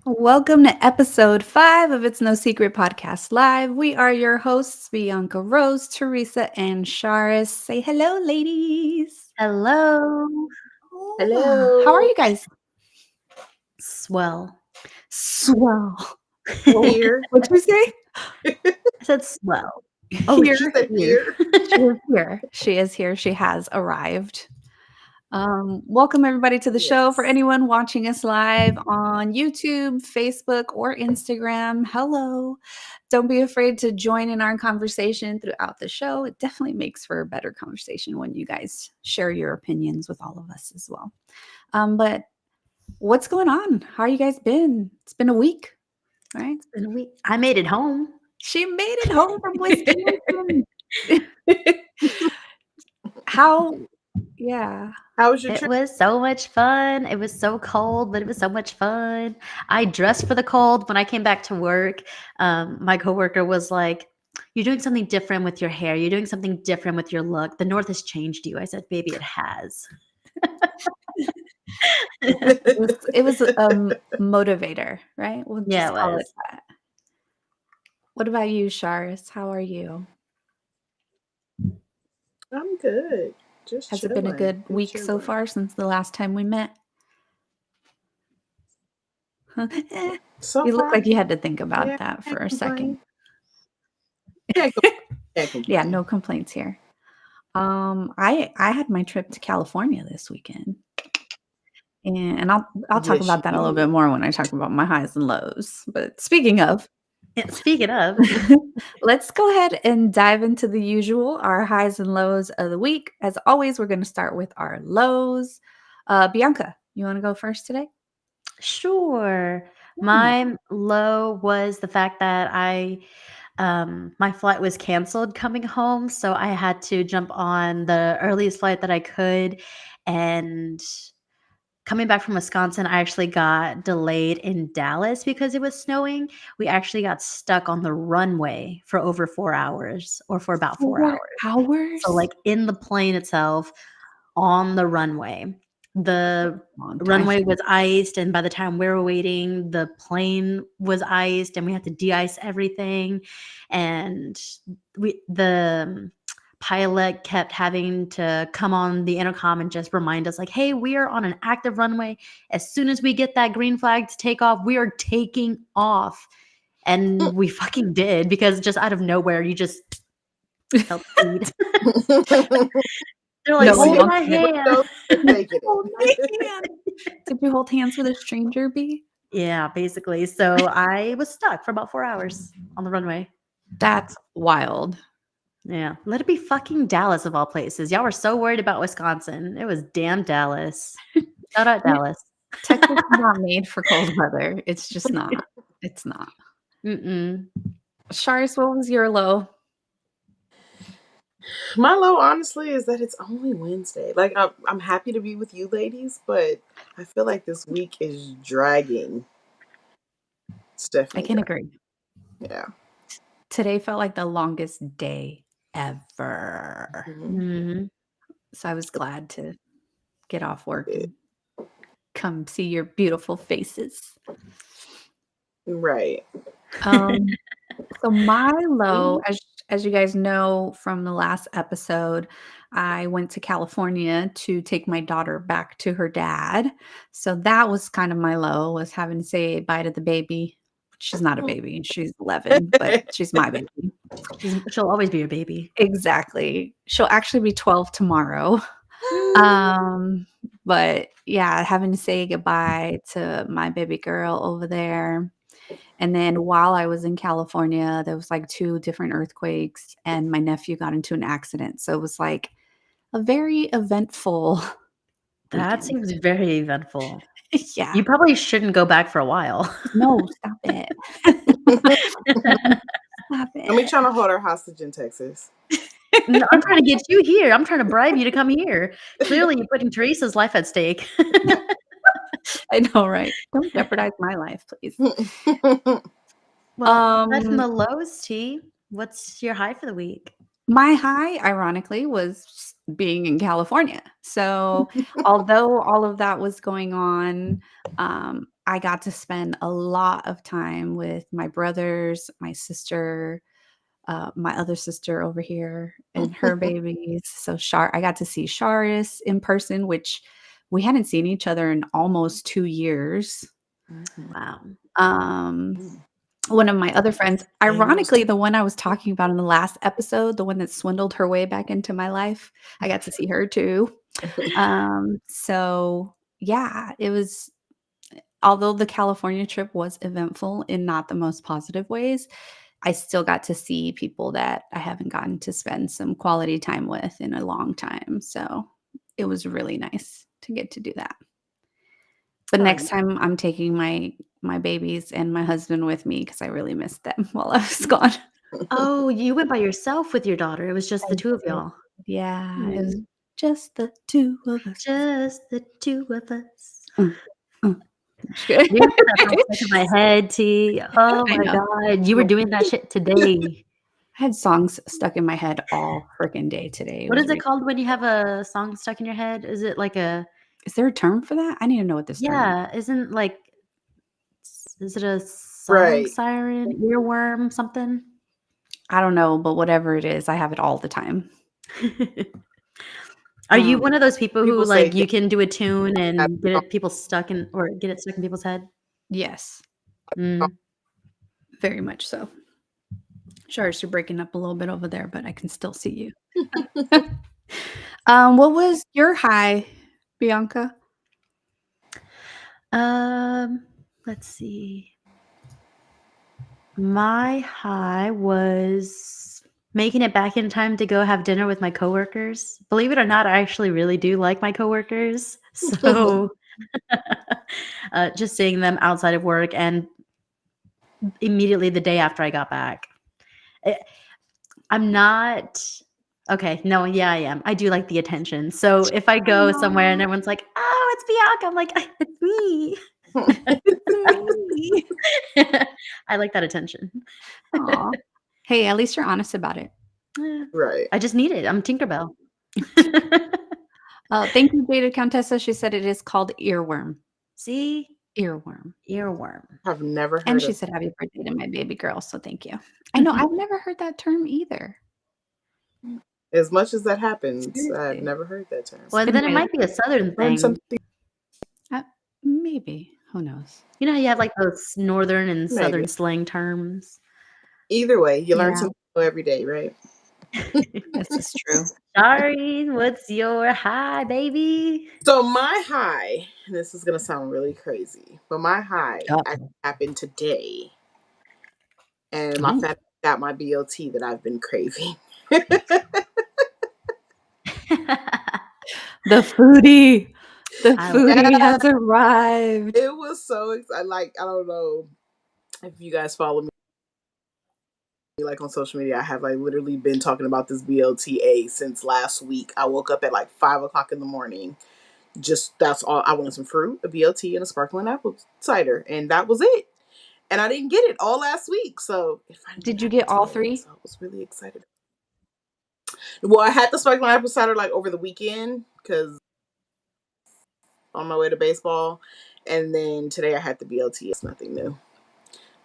Welcome to episode 5 of It's No Secret Podcast Live. We are your hosts, Bianca Rose, Teresa, and Charis. Say hello, ladies. Hello. How are Hello. you guys? Swell. Swell. Here. What'd you say? I said swell. Oh, Here. She said here. She is here. She is here. She has arrived. Welcome everybody to the show. For Yes. anyone watching us live on YouTube, Facebook, or Instagram, hello. Don't be afraid to join in our conversation throughout the show. It definitely makes for a better conversation when you guys share your opinions with all of us as well. But what's going on? How you guys been? It's been a week, right? It's been a week. I made it home. She made it home from Wisconsin. How? Yeah. How was your It trip? was so much fun. It was so cold, but it was so much fun. I dressed for the cold. When I came back to work, my coworker was like, "You're doing something different with your hair. You're doing something different with your look. The North has changed you." I said, "Baby, it has." It was a motivator, right? We'll Yeah, just it call it was. that. What about you, Charis? How are you? I'm good. Just Has it been a chilling. good week so Chilling. far since the last time we met? So You look far, like you had to think yeah, about that for can't a second. complain. Can't complain. Can't Yeah, complain. no complaints here. I had my trip to California this weekend, and I'll talk Yes, about you that a little did. bit more when I talk about my highs and lows. But speaking of, Speaking of, let's go ahead and dive into the usual, our highs and lows of the week. As always, we're going to start with our lows. Bianca, you want to go first today? sure. Yeah. My low was the fact that my flight was canceled coming home, so I had to jump on the earliest flight that I could. And coming back from Wisconsin, I actually got delayed in Dallas because it was snowing. We actually got stuck on the runway for over 4 hours, or for about 4 hours. 4 hours? So, like, in the plane itself, on the runway. The Long time. runway was iced, and by the time we were waiting, the plane was iced, and we had to de-ice everything. And the pilot kept having to come on the intercom and just remind us, like, "Hey, we are on an active runway. As soon as we get that green flag to take off, we are taking off." And we fucking did, because just out of nowhere, you just felt speed. They're like, No "Hold my announcement. hand." Windows are taking Hold my it. hand. Did you hold hands with a stranger, B? Yeah, basically. So I was stuck for about 4 hours on the runway. That's wild. Yeah. Let it be fucking Dallas of all places. Y'all were so worried about Wisconsin. It was damn Dallas. Shout out Yeah, Dallas. Texas is not made for cold weather. It's just not. It's not. Mm-mm. Charis, what was your low? My low, honestly, is that it's only Wednesday. Like, I'm happy to be with you ladies, but I feel like this week is dragging. It's I definitely can dragging. agree. Yeah. Today felt like the longest day ever. Mhm. Mm-hmm. So I was glad to get off work Yeah. and come see your beautiful faces. Right. Um, so my low, as you guys know from the last episode, I went to California to take my daughter back to her dad. So that was kind of my low, was having to say bye to the baby. She's not a baby, she's 11, but she's my baby. She'll always be your baby. Exactly. She'll actually be 12 tomorrow. But yeah, having to say goodbye to my baby girl over there. And then while I was in California, there was like 2 different earthquakes and my nephew got into an accident. So it was like a very eventful That weekend. seems very eventful. Yeah. You probably shouldn't go back for a while. No, stop it. Stop And we it. trying to hold her hostage in Texas. No, I'm trying to get you here. I'm trying to bribe you to come here. Clearly, you're putting Teresa's life at stake. I know, right? Don't jeopardize my life, please. Well, aside from Um, the lows, T, what's your high for the week? My high, ironically, was being in California. So, although all of that was going on, I got to spend a lot of time with my brothers, my sister, my other sister over here, and her babies. So, I got to see Sharis in person, which we hadn't seen each other in almost 2 years. Mhm. Wow. Um, Mm. one of my other friends, Angels ironically, the one I was talking about in the last episode, the one that swindled her way back into my life, I got to see her too. So yeah, it was, although the California trip was eventful in not the most positive ways, I still got to see people that I haven't gotten to spend some quality time with in a long time. So it was really nice to get to do that. But Oh, next time I'm taking my babies and my husband with me because I really missed them while I was gone. Oh, you went by yourself with your daughter. It was just the I two of did. y'all. Yeah, it was Mm. just the 2 of us. Just the two of us. Mm, mm. Just kidding. You got that song stuck in my head, T. Oh I my know. god. You were doing that shit today. I had songs stuck in my head all freaking day today. It What was is it ridiculous. called when you have a song stuck in your head? Is it like a Is there a term for that? I need to know what this term is. yeah, isn't like is it a song right. siren, earworm, something? I don't know, but whatever it is, I have it all the time. Are you Um, one of those people who People say like you can do a tune that and get it people stuck in or get it stuck in people's head? yes, Mm. very much so. Sharks, you're breaking up a little bit over there, but I can still see you. What was your high, Bianca? Let's see. My high was making it back in time to go have dinner with my coworkers. Believe it or not, I actually really do like my coworkers. So just seeing them outside of work and immediately the day after I got back. I'm not okay. No, yeah, I am. I do like the attention. So if I go somewhere and Aw. everyone's like, "Oh, it's Bianca," I'm like, "It's me." It's me. I like that attention. Aw. Hey, at least you're honest about it. Yeah. right. I just need it. I'm Tinkerbell. Thank you, Jada Countessa. She said it is called earworm. See? Earworm. Earworm. I've never heard And she of said happy birthday to my baby girl, so thank you. I know, I've never heard that term either. as much as that happens. I've Seriously. never heard that term. Well, Been then it my might be a Southern Learn thing. something. maybe. Who knows? You know how you have like those Northern and Maybe. Southern slang terms? Either way, you learn Yeah. something new every day, right? This is true. Sorry, what's your high, baby? So my high, and this is gonna sound really crazy, but my high actually happened today, and my Oh. family got my BLT that I've been craving. The foodie. The I foodie Yeah. has arrived. It was so exciting. Like, I don't know if you guys follow me like on social media. I have like literally been talking about this BLTA since last week. I woke up at like 5 o'clock in the morning. Just that's all I wanted: some fruit, a BLT, and a sparkling apple cider, and that was it. And I didn't get it all last week, so it finally Did you happened get all today, 3? so I was really excited. Well, I had the sparkling apple cider like over the weekend because on my way to baseball, and then today I had the BLT. It's nothing new,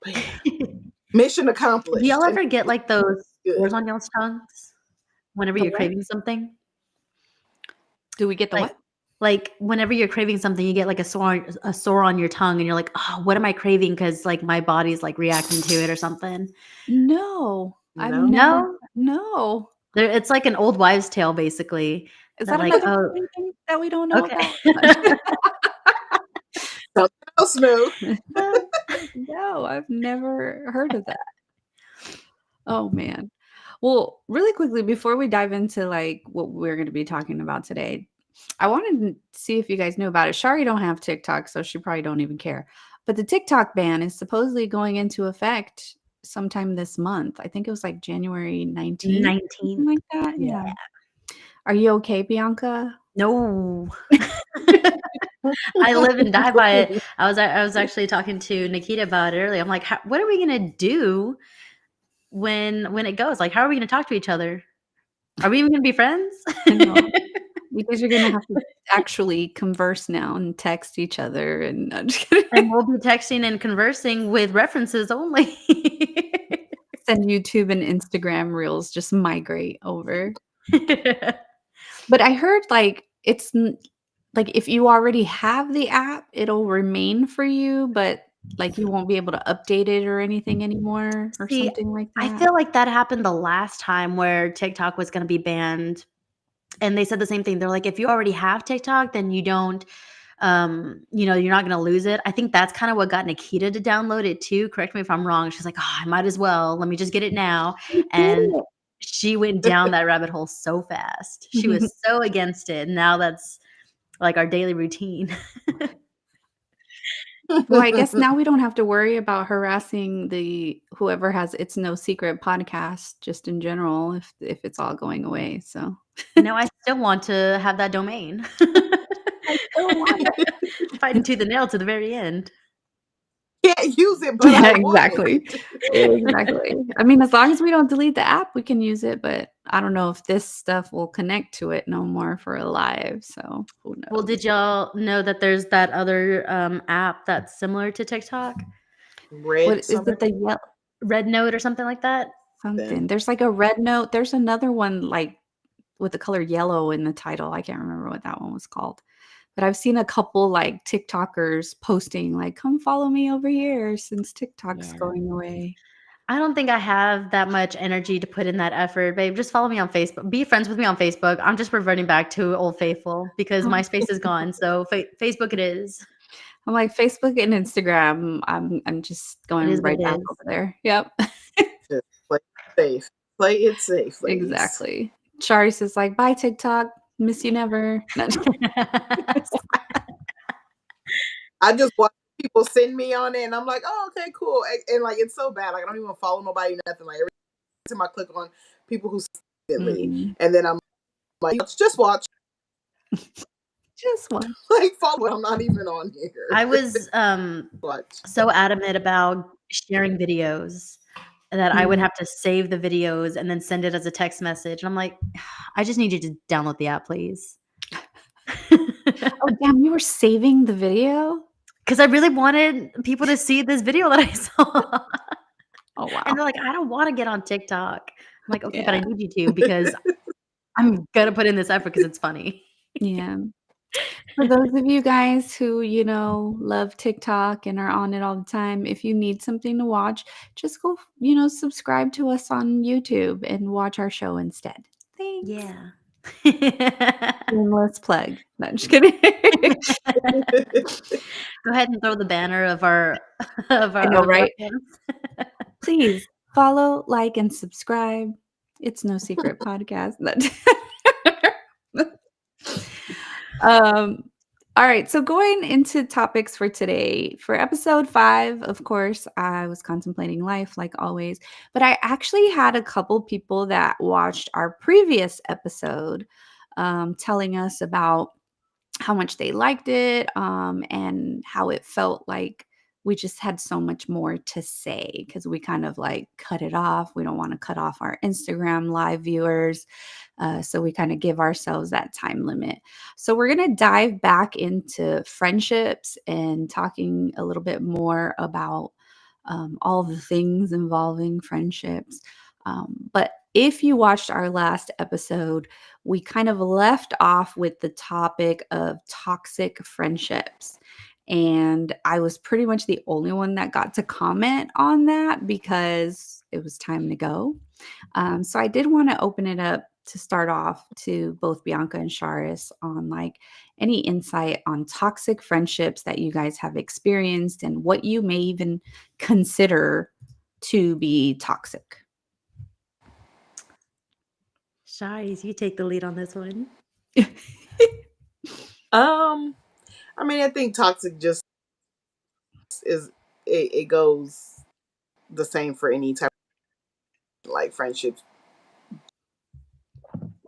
but yeah, mission accomplished. Do y'all and ever get like those good. sores on y'all's tongues whenever The you're what? craving something? Do we get the Like, what? like whenever you're craving something, you get like a sore on your tongue, and you're like, "Oh, what am I craving?" Because like my body's like reacting to it or something. No. I've No? never. No, No. it's like an old wives' tale, basically. Is That that like, another oh, foodie thing that we don't know okay. about? Something else new. No, I've never heard of that. Oh man. Well, really quickly before we dive into like what we're going to be talking about today, I wanted to see if you guys knew about it. Shari don't have TikTok, so she probably don't even care. But the TikTok ban is supposedly going into effect sometime this month. I think it was like January 19th, 19. something like that. Yeah. Yeah. Are you okay, Bianca? No. I live and die by it. I was actually talking to Nikita about it earlier. I'm like, what are we gonna do when it goes? Like, how are we gonna talk to each other? Are we even gonna be friends? I know. You guys are gonna have to actually converse now and text each other and I'm just kidding. And we'll be texting and conversing with references only. Send YouTube and Instagram reels just migrate over. But I heard, like, it's n like, if you already have the app, it'll remain for you, but, like, you won't be able to update it or anything anymore or See, something like I that. feel like that happened the last time where TikTok was gonna be banned, and they said the same thing. They're like, "If you already have TikTok, then you don't, you're not gonna lose it." I think that's kinda what got Nikita to download it too. Correct me if I'm wrong. She's like, "Oh, I might as well. Let me just get it now." You And did she went down that rabbit hole so fast. She it. was so against it. Now that's like our daily routine. Well, I guess now we don't have to worry about harassing the whoever has It's No Secret podcast just in general if it's all going away, so No, I still want to have that domain. I still want Fighting tooth and nail to the very end. Can't use it, but Yeah, I want exactly. it. Exactly. I mean, as long as we don't delete the app, we can use it, but I don't know if this stuff will connect to it no more for a live, so who Well, knows? did y'all know that there's that other, app that's similar to TikTok? Red What is something. it, the Yelp Red Note or something like that? something? There's like a Red Note. There's another one, like, with the color yellow in the title. I can't remember what that one was called. But I've seen a couple, like, TikTokers posting, like, "Come follow me over here since TikTok's Yeah. going away." I don't think I have that much energy to put in that effort, babe. Just follow me on Facebook. Be friends with me on Facebook. I'm just reverting back to Old Faithful because Oh. MySpace is gone, so Facebook it is. I'm like, Facebook and Instagram, I'm just It going is what right it back is. over there. Yep. Just play it safe. Play it safe, ladies. Exactly. Charis is like, "Bye, TikTok. Miss you never." No, just I just watch people send me on it, and I'm like, oh, okay, cool. And like, it's so bad. Like, I don't even follow nobody, nothing. Like, every time I click on people who instantly, Mm. and then I'm like, just watch, Just one. like, follow. I'm not even on here. I was Watch. so adamant about sharing videos that I would Mhm. have to save the videos and then send it as a text message. And I'm like, I just need you to download the app, please. Oh, damn, you were saving the video? Because I really wanted people to see this video that I saw. Oh, wow. And they're like, I don't want to get on TikTok. I'm like, okay, but I Yeah. need you to because I'm gonna put in this effort because it's funny. Yeah. For those of you guys who, love TikTok and are on it all the time, if you need something to watch, just go, subscribe to us on YouTube and watch our show instead. Thanks. Yeah. Shameless plug. No, I'm just kidding. Go ahead and throw the banner of our of I know, our right? webcams. Please follow, like, and subscribe. It's No Secret Podcast. Um, all right, so going into topics for today. For episode 5, of course, I was contemplating life like always, but I actually had a couple people that watched our previous episode, telling us about how much they liked it, and how it felt like we just had so much more to say because we kind of like cut it off. We don't want to cut off our Instagram live viewers. So we kind of give ourselves that time limit. So we're going to dive back into friendships and talking a little bit more about all the things involving friendships. But if you watched our last episode, we kind of left off with the topic of toxic friendships. And I was pretty much the only one that got to comment on that because it was time to go. So I did want to open it up to start off to both Bianca and Sharis on like any insight on toxic friendships that you guys have experienced and what you may even consider to be toxic. Shais, you take the lead on this one. I mean, I think toxic just is it goes the same for any type of like friendships,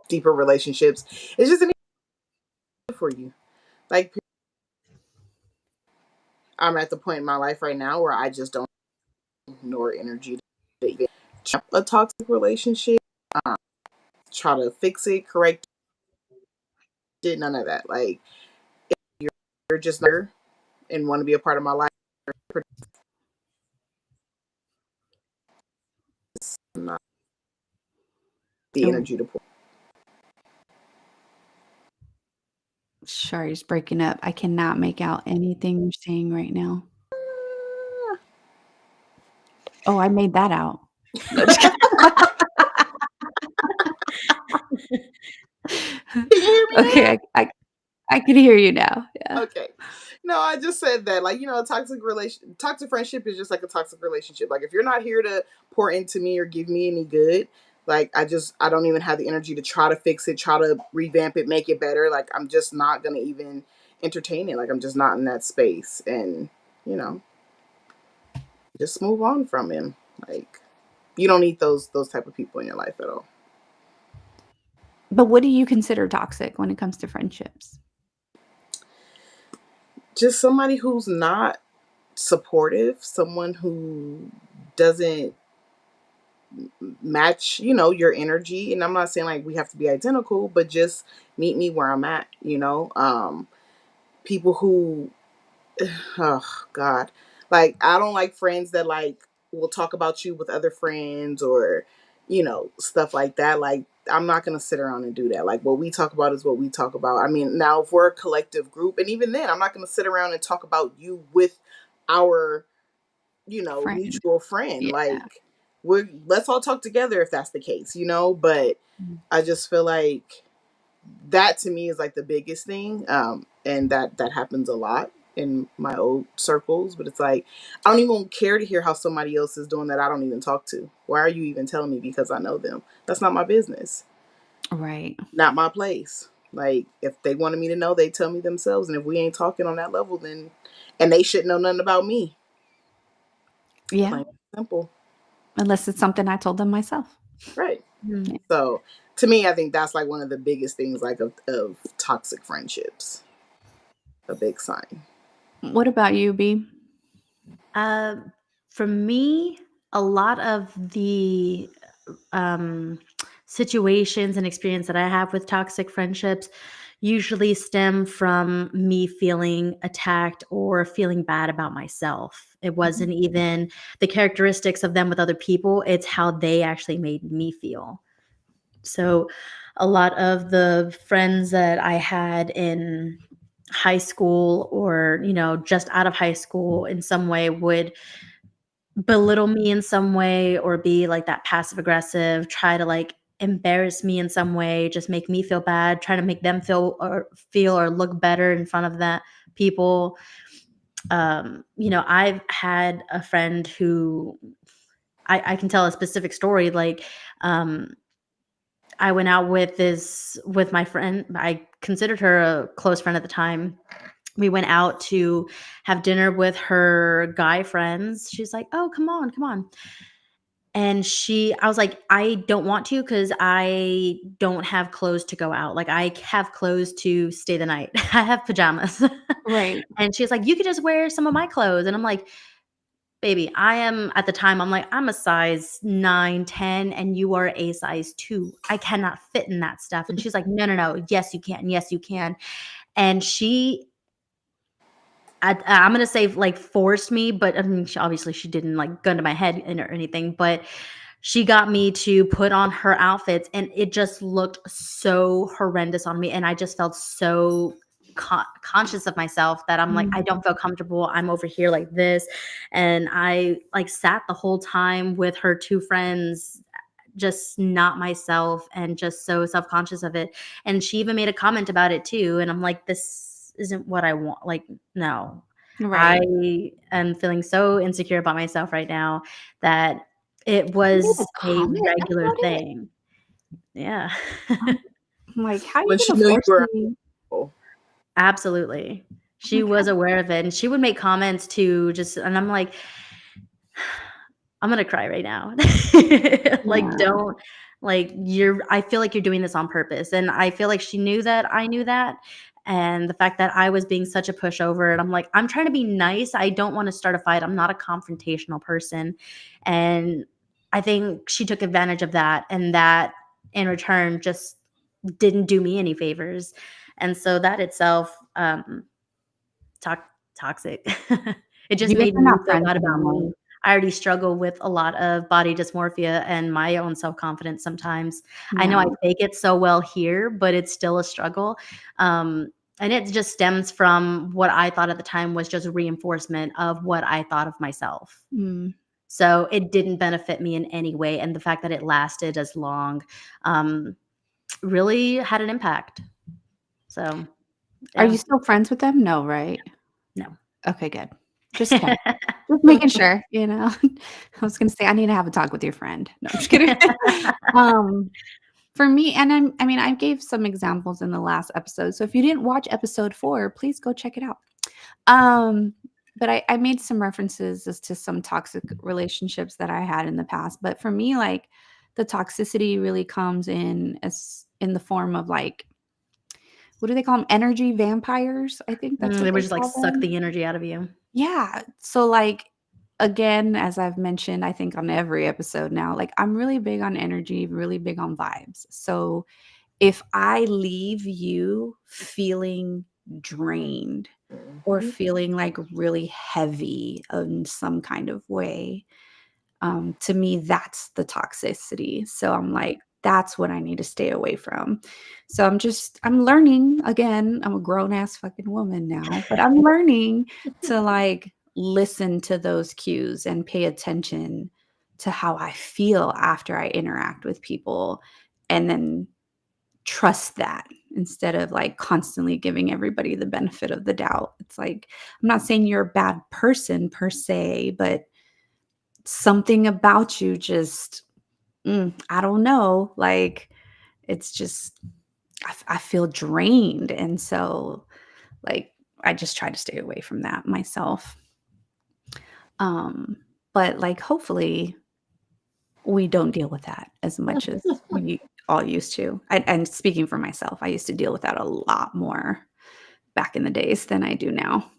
deeper relationships. It's just an for you. Like, I'm at the point in my life right now where I just don't nor energy to even a toxic relationship. try to fix it, correct it, none of that. Like, you're just there and want to be a part of my life, not the Oh, energy to pour. sorry, it's breaking up. I cannot make out anything you're saying right now. Oh, I made that out. No, just kidding. Can you hear me now? Okay, I can hear you now. Yeah. Okay. No, I just said that, like, toxic friendship is just like a toxic relationship. Like, if you're not here to pour into me or give me any good, like, I don't even have the energy to try to fix it, try to revamp it, make it better. Like, I'm just not gonna even entertain it. Like, I'm just not in that space, and you know, just move on from him. Like, you don't need those type of people in your life at all. But what do you consider toxic when it comes to friendships? Just somebody who's not supportive, someone who doesn't match, your energy. And I'm not saying like we have to be identical, but just meet me where I'm at, people who oh god, like, I don't like friends that like will talk about you with other friends, or stuff like that. Like, I'm not gonna sit around and do that. Like, what we talk about is what we talk about. I mean, now if we're a collective group, and even then I'm not gonna sit around and talk about you with our Friend. mutual friend. Yeah. Like, let's all talk together if that's the case, but Mm. I just feel like that to me is like the biggest thing. And that happens a lot in my old circles, but it's like, I don't even care to hear how somebody else is doing that I don't even talk to. Why are you even telling me because I know them? That's not my business. Right. Not my place. Like, if they wanted me to know, they tell me themselves, and if we ain't talking on that level, then and they shouldn't know nothing about me. Yeah. Plain and simple. Unless it's something I told them myself. Right. Mm. Yeah. So to me, I think that's like one of the biggest things, like, of toxic friendships. A big sign. What about you, B? Uh, for me, a lot of the um, situations and experience that I have with toxic friendships usually stem from me feeling attacked or feeling bad about myself. It wasn't even the characteristics of them with other people, it's how they actually made me feel. So, a lot of the friends that I had in high school or, just out of high school in some way would belittle me in some way or be like that passive aggressive, try to like embarrass me in some way, just make me feel bad, try to make them feel or look better in front of that people. I've had a friend who I can tell a specific story. Like, I went out with my friend. I considered her a close friend at the time. We went out to have dinner with her guy friends. She's like, "Oh, come on, come on." And I was like, "I don't want to because I don't have clothes to go out. Like, I have clothes to stay the night. I have pajamas." Right. And she's like, "You could just wear some of my clothes." And I'm like, "Baby, I am," at the time, I'm like, "I'm a size 9, 10, and you are a size 2. I cannot fit in that stuff." And she's like, "No, no, no. Yes, you can. Yes, you can." And I'm gonna say like forced me, but I mean, obviously she didn't like gun to my head or anything, but she got me to put on her outfits, and it just looked so horrendous on me, and I just felt so conscious of myself that I'm like, I don't feel comfortable. I'm over here like this, and I like sat the whole time with her two friends, just not myself and just so self-conscious of it. And she even made a comment about it too, and I'm like, this isn't what I want. Like, no. Right. I am feeling so insecure about myself right now that it You made a was a comment regular about it? thing. Yeah. I'm like, how are you When she gonna knew you force were me? uncle. Absolutely. She Like, how was aware of it, and she would make comments too, and I'm like, I'm gonna cry right now. Like, yeah. don't, like, I feel like you're doing this on purpose. And I feel like she knew that I knew that. And the fact that I was being such a pushover, and I'm like, I'm trying to be nice. I don't want to start a fight. I'm not a confrontational person. And I think she took advantage of that. And that in return just didn't do me any favors. And so that itself, tox toxic. It just You guys made are me not feel friends bad about anymore. me. I already struggle with a lot of body dysmorphia and my own self-confidence sometimes. I know Yeah. I fake it so well here, but it's still a struggle. Um, and it just stems from what I thought at the time was just reinforcement of what I thought of myself. Mm. So it didn't benefit me in any way, and the fact that it lasted as long, um, really had an impact. So, Are yeah. you still friends with them? No, right? No. Okay, good. Just checking. Just making sure, you know? I was gonna say, I need to have a talk with your friend. No, I'm just kidding. Um, for me and I mean, I gave some examples in the last episode, so if you didn't watch episode 4, please go check it out. Um, but I made some references as to some toxic relationships that I had in the past, but for me, like, the toxicity really comes in as in the form of, like, what do they call them? Energy vampires, I think that's what They would they just, like, call suck them. the energy out of you. Yeah. So, like, again, as I've mentioned, I think on every episode now, like, I'm really big on energy, really big on vibes. So, if I leave you feeling drained or Mhm. feeling like really heavy in some kind of way, to me, that's the toxicity. So I'm like, that's what I need to stay away from. So I'm learning again. I'm a grown ass fucking woman now, but I'm learning to like listen to those cues and pay attention to how I feel after I interact with people and then trust that instead of like constantly giving everybody the benefit of the doubt. It's like, I'm not saying you're a bad person per se, but something about you just, I don't know, like, it's just I feel drained, and so, like, I just try to stay away from that myself. Um, but, like, hopefully, we don't deal with that as much as we all used to. And speaking for myself, I used to deal with that a lot more back in the days than I do now.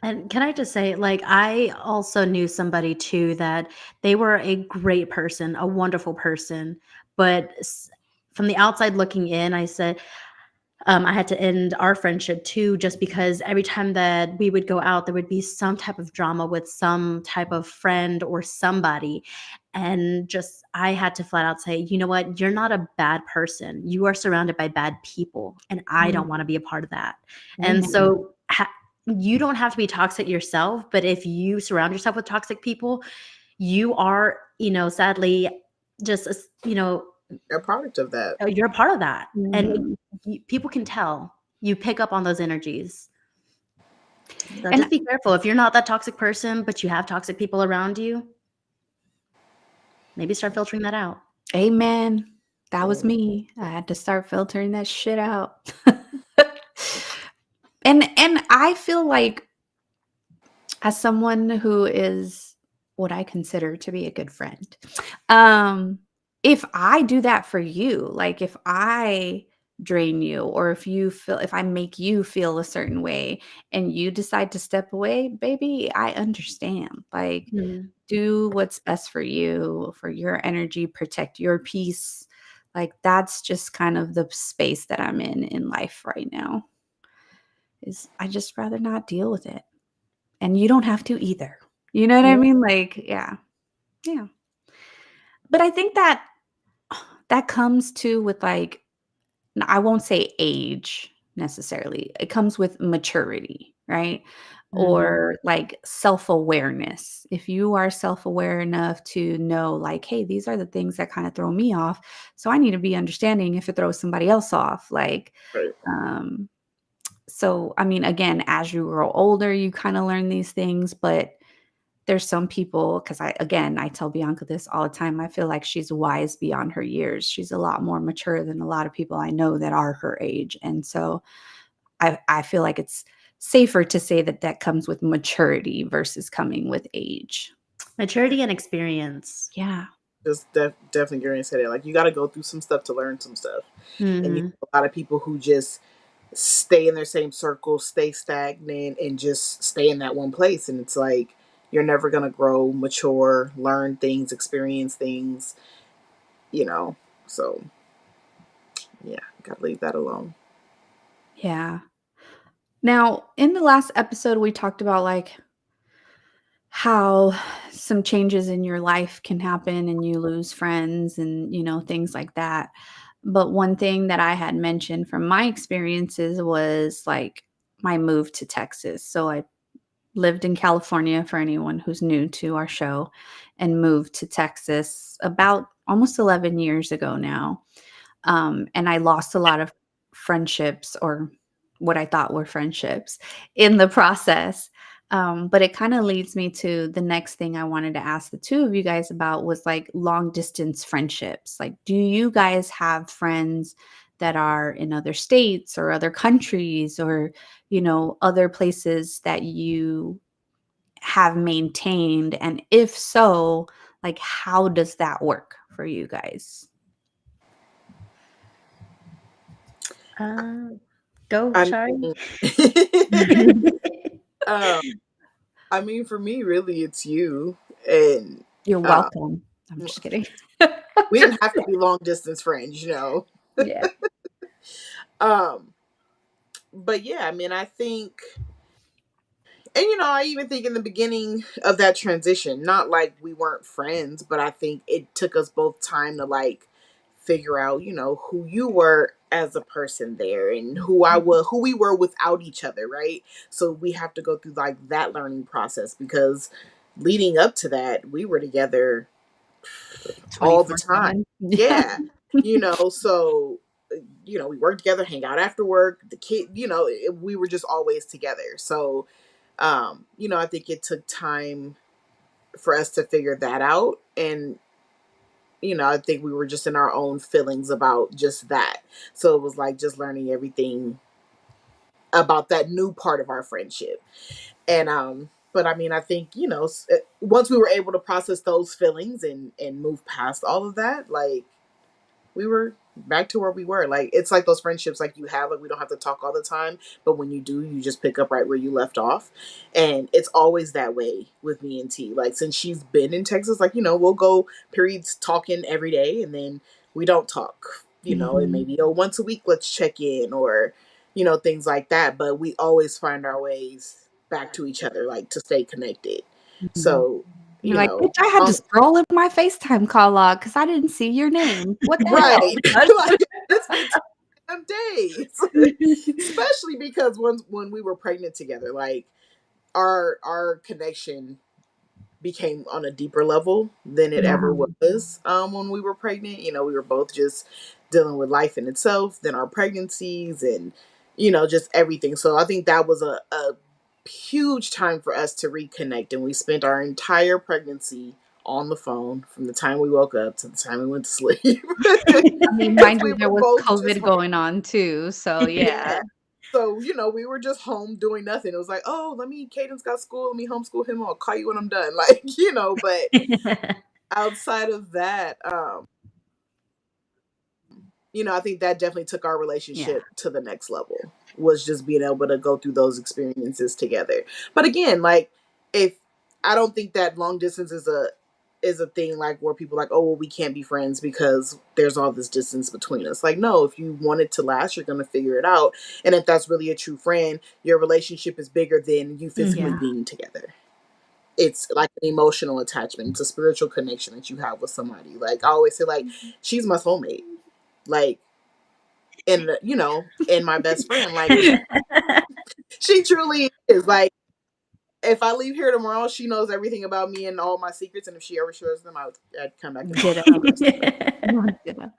And can I just say, like, I also knew somebody too that they were a great person, a wonderful person, but from the outside looking in, I said, I had to end our friendship too, just because every time that we would go out, there would be some type of drama with some type of friend or somebody. And just, I had to flat out say, you know what? You're not a bad person. You are surrounded by bad people, and I Mm, don't want to be a part of that. And amen. so, you don't have to be toxic yourself, but if you surround yourself with toxic people, you are, sadly, just, A product of that. you're a part of that. And Mm. people can tell. You pick up on those energies. So And just be careful. If you're not that toxic person, but you have toxic people around you, maybe start filtering that out. amen. That was Mm. me. I had to start filtering that shit out. And I feel like as someone who is what I consider to be a good friend, um, if I do that for you, like if I drain you or if I make you feel a certain way and you decide to step away, baby, I understand. Like Mhm. do what's best for you, for your energy, protect your peace. Like that's just kind of the space that I'm in life right now. Is I just rather not deal with it. And you don't have to either. You know what I Yeah. mean? Like, yeah. Yeah. But I think that that comes too with like I won't say age necessarily. It comes with maturity, right? Mhm. Or like self-awareness. If you are self-aware enough to know like, hey, these are the things that kind of throw me off. So I need to be understanding if it throws somebody else off. Like, Right. um, so I mean, again, as you grow older, you kind of learn these things, but there's some people, because I tell Bianca this all the time, I feel like she's wise beyond her years. She's a lot more mature than a lot of people I know that are her age, and so I feel like it's safer to say that that comes with maturity versus coming with age. Maturity and experience. Yeah. Just definitely going to say that. Like, you got to go through some stuff to learn some stuff. And you Mhm. have a lot of people who just stay in their same circle, stay stagnant, and just stay in that one place. And it's like, you're never going to grow, mature, learn things, experience things, you know. So, Yeah, gotta leave that alone. Yeah. Now, in the last episode, we talked about like how some changes in your life can happen and you lose friends and, things like that. But one thing that I had mentioned from my experiences was like my move to Texas. So I lived in California for anyone who's new to our show and moved to Texas about almost 11 years ago now. And I lost a lot of friendships or what I thought were friendships in the process. But it kind of leads me to the next thing I wanted to ask the two of you guys about was like long distance friendships. Like, do you guys have friends that are in other states or other countries or, other places that you have maintained? And if so, like, how does that work for you guys? Go, I Shari. mean, I mean, for me, really, it's you. And You're uh, welcome. I'm just kidding. we didn't have to be long distance friends, you know. Yeah. Um, but yeah, I mean, I think, and I even think in the beginning of that transition, not like we weren't friends, but I think it took us both time to like figure out, who you were as a person there and who we were without each other, right? So we have to go through like that learning process because leading up to that, we were together all the time. 24/7. Yeah. Yeah. So we work together, hang out after work, the kid, we were just always together. So I think it took time for us to figure that out. And, I think we were just in our own feelings about just that. So it was like just learning everything about that new part of our friendship. And, but I mean, I think, once we were able to process those feelings and move past all of that, like we were back to where we were. Like it's like those friendships like you have, like we don't have to talk all the time, but when you do, you just pick up right where you left off. And it's always that way with me and T. Like since she's been in Texas, like, we'll go periods talking every day and then we don't talk, and Mhm. maybe once a week let's check in or, things like that. But we always find our ways back to each other, like to stay connected. Mhm. So, You're like, "Bitch, I had to scroll up my FaceTime call log because I didn't see your name. What the right. hell?" Like it's been damn days. Especially because when we were pregnant together, like our connection became on a deeper level than it Yeah. ever was when we were pregnant. We were both just dealing with life in itself, then our pregnancies and just everything. So I think that was a huge time for us to reconnect, and we spent our entire pregnancy on the phone from the time we woke up to the time we went to sleep. I mean, Because mind we you, there were was both just COVID going on too, so yeah. yeah. So, we were just home doing nothing. It was like, oh, Caden's got school, let me homeschool him. I'll call you when I'm done. Like, but outside of that, I think that definitely took our Yeah. relationship to the next level. Was just being able to go through those experiences together. But again, like if I don't think that long distance is a thing like where people are like, oh well, we can't be friends because there's all this distance between us. Like, no, if you want it to last, you're gonna figure it out. And if that's really a true friend, your relationship is bigger than you physically Yeah. being together. It's like an emotional attachment. It's a spiritual connection that you have with somebody. Like I always say, like, she's my soulmate. Like and my best friend, like she truly is. Like if I leave here tomorrow, she knows everything about me and all my secrets, and if she ever shares them, I'd come back and tell Ditto. her the rest of them. Ditto.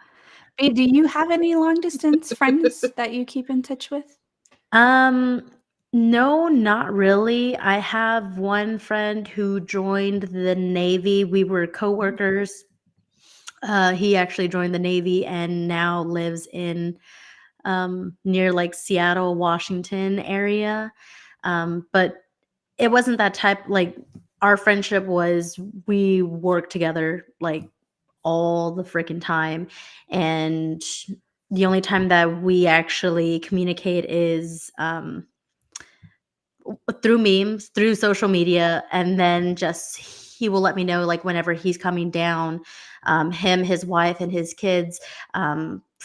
B, do you have any long distance friends that you keep in touch with? Um, no, not really. I have one friend who joined the Navy. We were coworkers. He actually joined the Navy and now lives in near like Seattle, Washington area. But it wasn't that type. Like our friendship was, we worked together like all the freaking time, and the only time that we actually communicate is through memes, through social media, and then just he will let me know like whenever he's coming down, him, his wife, and his kids.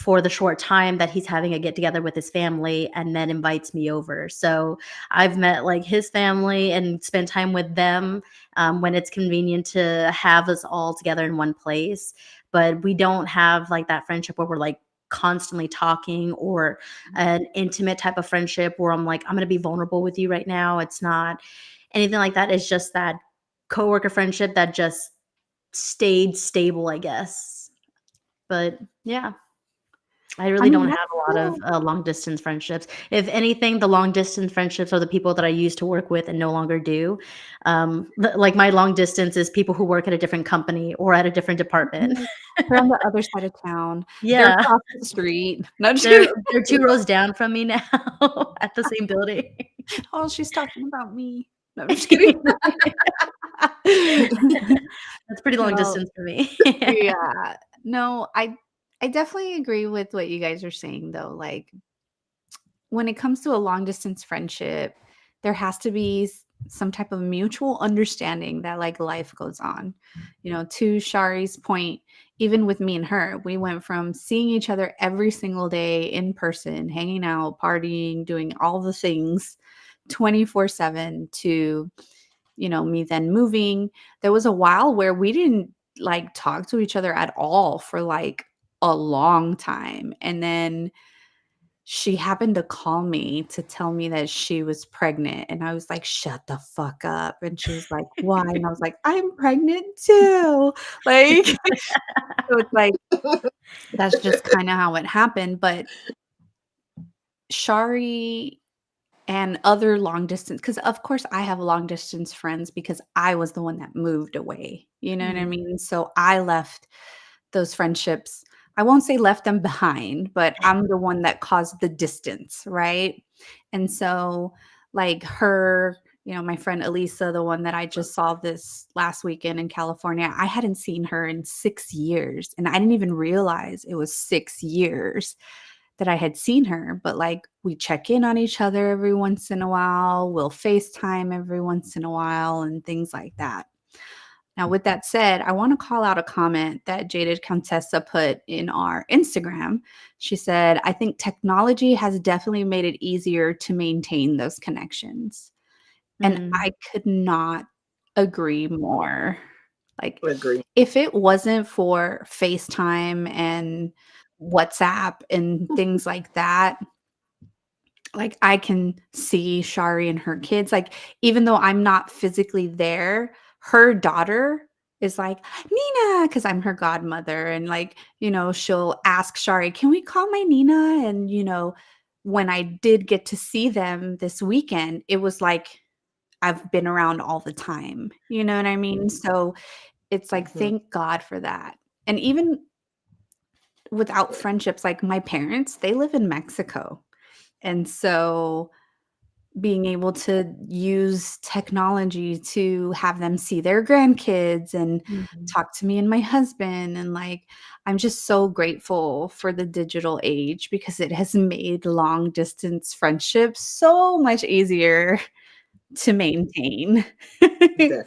for the short time that he's having a get together with his family and then invites me over. So I've met like his family and spent time with them when it's convenient to have us all together in one place. But we don't have like that friendship where we're like constantly talking, or an intimate type of friendship where I'm like, I'm going to be vulnerable with you right now. It's not anything like that. It's just that coworker friendship that just stayed stable, I guess. But yeah. I really don't that's have a lot cool. of long distance friendships. If anything, the long distance friendships are the people that I used to work with and no longer do. Like my long distance is people who work at a different company or at a different department. They're on the other side of town. They're Yeah, across the street. No, just they're kidding. they're 2 rows down from me now at the same building. Oh, she's talking about me. No, I'm just kidding. That's pretty long No, distance for me. yeah. No, I definitely agree with what you guys are saying though. Like when it comes to a long distance friendship, there has to be some type of mutual understanding that like life goes on. You know, to Shari's point, even with me and her, we went from seeing each other every single day in person, hanging out, partying, doing all the things 24/7 to, you know, me then moving. There was a while where we didn't like talk to each other at all for like a long time. And then she happened to call me to tell me that she was pregnant, and I was like, "Shut the fuck up." And she was like, "Why?" And I was like, "I'm pregnant too." Like, so it's like that's just kinda how it happened, but Shari and other long distance, because of course I have long distance friends because I was the one that moved away, you know what I Mhm, mean? So I left those friendships. I won't say left them behind, but I'm the one that caused the distance, right? And so like her, you know, my friend Elisa, the one that I just saw this last weekend in California, I hadn't seen her in 6 years, and I didn't even realize it was 6 years that I had seen her, but like we check in on each other every once in a while, we'll FaceTime every once in a while and things like that. Now, with that said, I want to call out a comment that Jaded Contessa put in our Instagram. She said, I think technology has definitely made it easier to maintain those connections. And mm, I could not agree more. Like, Agree. if it wasn't for FaceTime and WhatsApp and things like that, like I can see Shari and her kids. Like, even though I'm not physically there, her daughter is like, Nina, because I'm her godmother. And like, you know, she'll ask Shari, can we call my Nina? And, you know, when I did get to see them this weekend, it was like I've been around all the time. You know what I mean? So it's like, Mhm. thank God for that. And even without friendships, like my parents, they live in Mexico. And so being able to use technology to have them see their grandkids and mhm. talk to me and my husband, and like I'm just so grateful for the digital age because it has made long distance friendships so much easier to maintain. Definitely.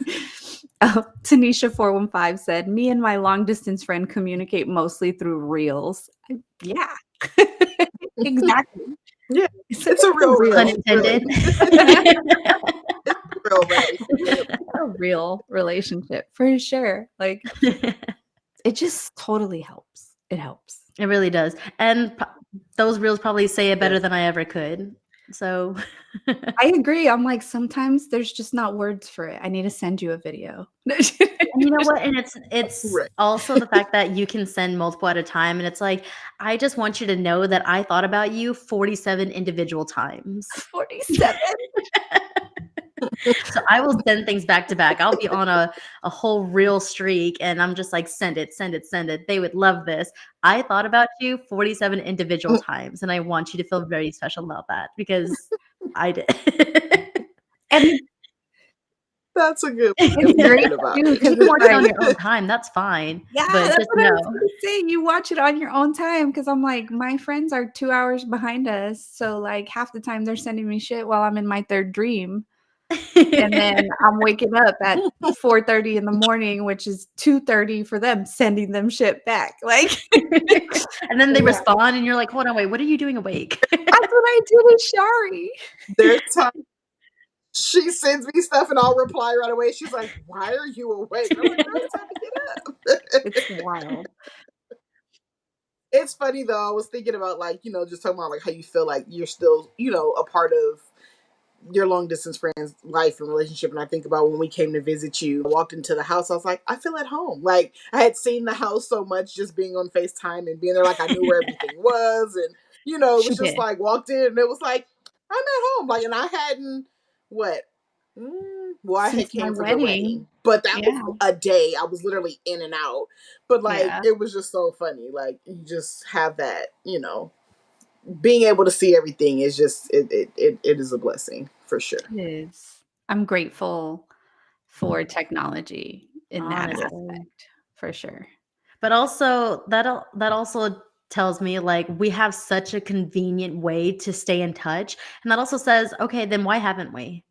Oh, Tanisha415 said, me and my long distance friend communicate mostly through reels. Yeah. Exactly. Yeah, It's it's a a real Pun real. intended. it's a real relationship. A real relationship for sure. Like it just totally helps. It helps. It really does, and those reels probably say it better Yes. than I ever could. So, I agree. I'm like, sometimes there's just not words for it. I need to send you a video. and you know what? And it's Right. also the fact that you can send multiple at a time, and it's like, I just want you to know that I thought about you 47 individual times. 47. So I will send things back to back. I'll be on a whole real streak, and I'm just like, send it, send it, send it. They would love this. I thought about you 47 individual times, and I want you to feel very special about that because I did. And That's a good way it's of great thinking about too, it. because You can it's watch it like, on your own time. That's fine. yeah, But that's just what I was know. gonna say. You watch it on your own time because I'm like, my friends are 2 hours behind us. So like half the time they're sending me shit while I'm in my third dream. And then I'm waking up at 4:30 in the morning, which is 2:30 for them, sending them shit back. Like, and then they Yeah. respond, and you're like, "Hold on, wait, what are you doing awake?" that's what I do with Shari. There's time she sends me stuff and I'll reply right away. She's like, "Why are you awake?" I'm like, "No, it's time to get up." It's wild. It's funny though. I was thinking about just talking about like how you feel like you're still, a part of your long distance friend's life and relationship. And I think about when we came to visit you, I walked into the house, I was like, I feel at home. Like I had seen the house so much just being on FaceTime and being there, like I knew where everything was. And, it She was just did. like walked in and it was like, I'm at home. Like, and I hadn't, what? Well, I had Since my came for the wedding. wedding, but that Yeah. was a day. I was literally in and out. But like, Yeah. it was just so funny. Like, you just have that, being able to see everything is just it is a blessing for sure. It is. I'm grateful for technology in that Honestly. aspect, for sure. But also that also tells me like we have such a convenient way to stay in touch, and that also says, okay, then why haven't we?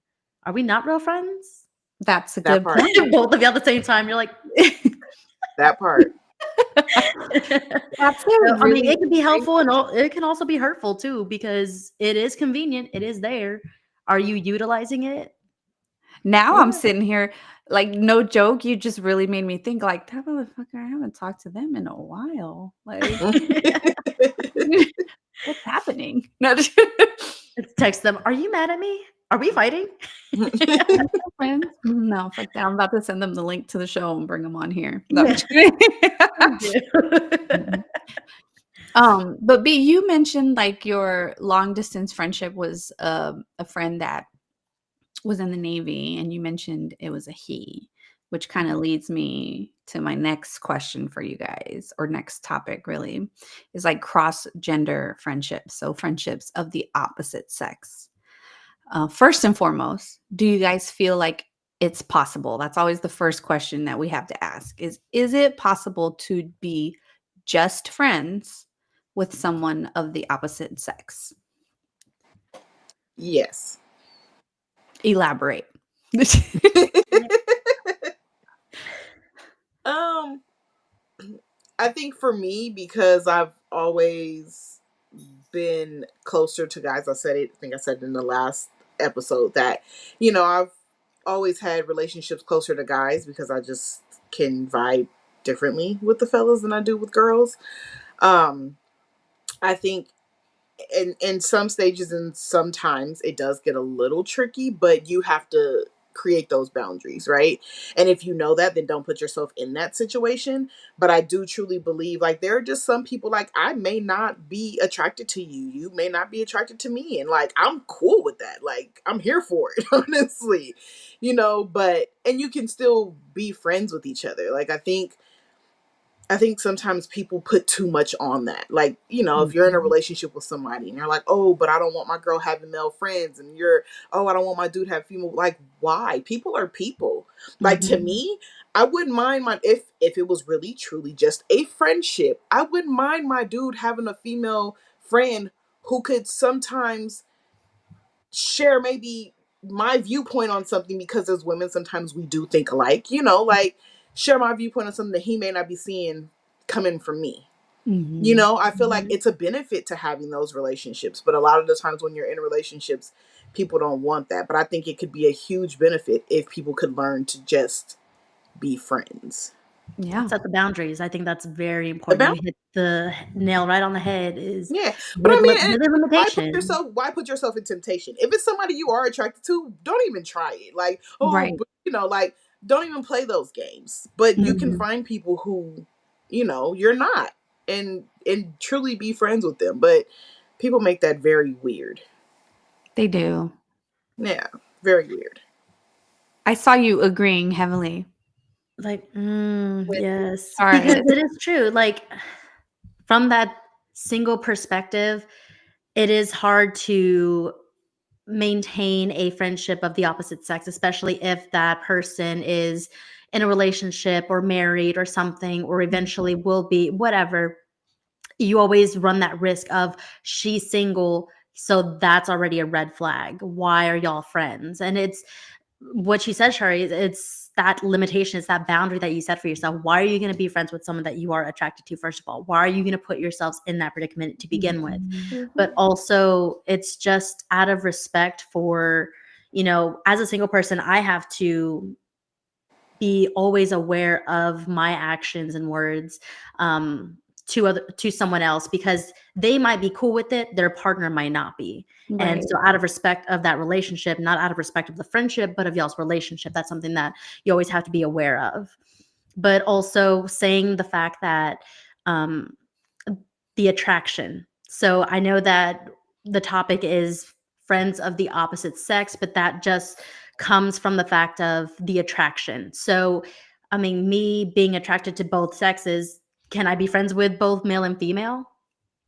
Are we not real friends? That's a That good part. point. Both of you at the same time, you're like, That part. That's So, a I mean, really it can be great helpful and it can also be hurtful too because it is convenient. It is there. Are you utilizing it? Now I'm Yeah. sitting here, like, no joke, you just really made me think, like, that motherfucker, I haven't talked to them in a while. Like, what's happening? No, just Text them. Are you mad at me? Are we fighting? friends. No, fuck that. I'm about to send them the link to the show and bring them on here. No, Yeah. I'm just kidding. But B, you mentioned like your long distance friendship was a friend that was in the Navy, and you mentioned it was a he, which kind of leads me to my next question for you guys, or next topic really, is like cross gender friendships. So friendships of the opposite sex. First and foremost, do you guys feel like it's possible? That's always the first question that we have to ask is it possible to be just friends with someone of the opposite sex? Yes. Elaborate. um I think for me, because I've always been closer to guys, I think I said in the last episode that, I've always had relationships closer to guys because I just can vibe differently with the fellas than I do with girls. Um, I think in some stages and sometimes it does get a little tricky, but you have to create those boundaries, right? And if you know that, then don't put yourself in that situation. But I do truly believe like there are just some people, like I may not be attracted to you, you may not be attracted to me, and like I'm cool with that. Like I'm here for it, honestly. But and you can still be friends with each other. Like I think sometimes people put too much on that. Like, if you're in a relationship with somebody and you're like, oh, but I don't want my girl having male friends, and oh, I don't want my dude to have female. Like, why? People are people. Like to me, I wouldn't mind my if it was really truly just a friendship. I wouldn't mind my dude having a female friend who could sometimes share maybe my viewpoint on something, because as women sometimes we do think alike, like share my viewpoint on something that he may not be seeing coming from me. I feel like it's a benefit to having those relationships, but a lot of the times when you're in relationships, people don't want that. But I think it could be a huge benefit if people could learn to just be friends. Yeah. Set the boundaries. I think that's very important. You hit the nail right on the head. Is Yeah, but I mean, why put limitation. yourself in temptation? If it's somebody you are attracted to, don't even try it. Like, Right. like don't even play those games. But you can Mhm. find people who, you're not, and truly be friends with them. But people make that very weird. They do. Yeah, very weird. I saw you agreeing heavily. Like, With- yes, Sorry. because it is true. Like, from that single perspective, it is hard to maintain a friendship of the opposite sex, especially if that person is in a relationship or married or something, or eventually will be, whatever. You always run that risk of she's single, So that's already a red flag. Why are y'all friends? And it's what she said, Shari, it's that limitation, it's that boundary that you set for yourself. Why are you going to be friends with someone that you are attracted to, first of all? Why are you going to put yourselves in that predicament to begin with? Mhm. But also, it's just out of respect for, as a single person, I have to be always aware of my actions and words to someone else, because they might be cool with it, their partner might not be. And Right. so out of respect of that relationship, not out of respect of the friendship, but of y'all's relationship, that's something that you always have to be aware of. But also saying the fact that um, the attraction. So I know that the topic is friends of the opposite sex, but that just comes from the fact of the attraction. So, I mean, me being attracted to both sexes, can I be friends with both male and female?